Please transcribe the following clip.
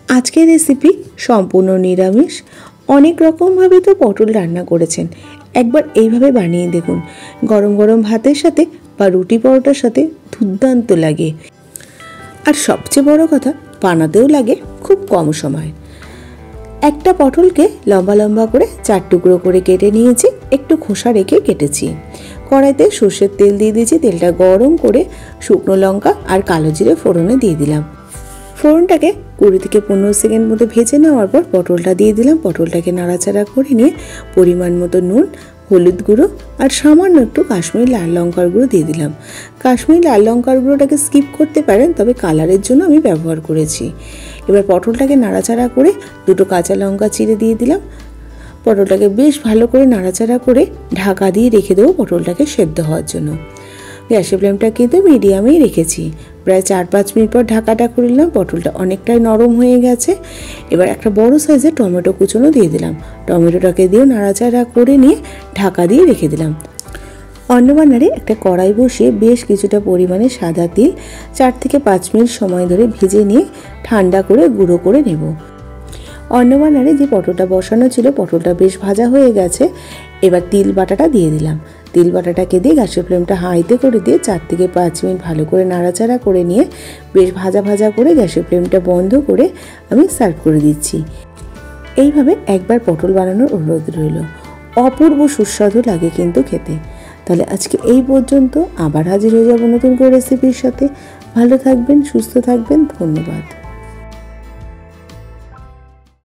আজকের রেসিপি সম্পূর্ণ নিরামিষ। অনেক রকমভাবে তো পটল রান্না করেছেন, একবার এইভাবে বানিয়ে দেখুন। গরম গরম ভাতের সাথে বা রুটি পরোটার সাথে দুর্দান্ত লাগে। আর সবচেয়ে বড় কথা, বানাতেও লাগে খুব কম সময়। একটা পটলকে লম্বা লম্বা করে 4 টুকরো করে কেটে নিয়েছি, একটু খোসা রেখে কেটেছি। কড়াইতে সর্ষের তেল দিয়ে দিয়েছি, তেলটা গরম করে শুকনো লঙ্কা আর কালো জিরে ফোড়নে দিয়ে দিলাম। ফোড়নটাকে 20 থেকে 15 সেকেন্ড মতো ভেজে নেওয়ার পর পটলটা দিয়ে দিলাম। পটলটাকে নাড়াচাড়া করে নিয়ে পরিমাণ মতো নুন, হলুদ গুঁড়ো আর সামান্য একটু কাশ্মীরি লাল লঙ্কার গুঁড়ো দিয়ে দিলাম। কাশ্মীরি লাল লঙ্কার গুঁড়োটাকে স্কিপ করতে পারেন, তবে কালারের জন্য আমি ব্যবহার করেছি। এবার পটলটাকে নাড়াচাড়া করে 2টো কাঁচা লঙ্কা চিড়ে দিয়ে দিলাম। পটলটাকে বেশ ভালো করে নাড়াচাড়া করে ঢাকা দিয়ে রেখে দেবো পটলটাকে সেদ্ধ হওয়ার জন্য। গ্যাসের ফ্লেমটা কিন্তু মিডিয়ামেই রেখেছি। প্রায় 4-5 মিনিট পর ঢাকাটা খুলে নিলাম। পটলটা অনেকটাই নরম হয়ে গেছে। এবার একটা বড় সাইজের টমেটো কুচনো দিয়ে দিলাম। টমেটোটাকে দিয়েও নাড়াচাড়া করে নিয়ে ঢাকা দিয়ে রেখে দিলাম। অন্য বানারে একটা কড়াই বসিয়ে বেশ কিছুটা পরিমাণে সাদা তিল 4 থেকে 5 মিনিট সময় ধরে ভেজে নিয়ে ঠান্ডা করে গুঁড়ো করে নেব। অন্য বানারে যে পটলটা বসানো ছিল, পটলটা বেশ ভাজা হয়ে গেছে। এবার তিল বাটাটা দিয়ে দিলাম। তিল বাটাটাকে দিয়ে গ্যাসের ফ্লেমটা হাইতে করে দিয়ে 4 থেকে 5 মিনিট ভালো করে নাড়াচাড়া করে নিয়ে বেশ ভাজা ভাজা করে গ্যাসের ফ্লেমটা বন্ধ করে আমি সার্ভ করে দিচ্ছি। এইভাবে একবার পটল বানানোর অনুরোধ রইল। অপূর্ব সুস্বাদু লাগে কিন্তু খেতে। তাহলে আজকে এই পর্যন্ত, আবার হাজির হয়ে যাব নতুন করে রেসিপির সাথে। ভালো থাকবেন, সুস্থ থাকবেন। ধন্যবাদ।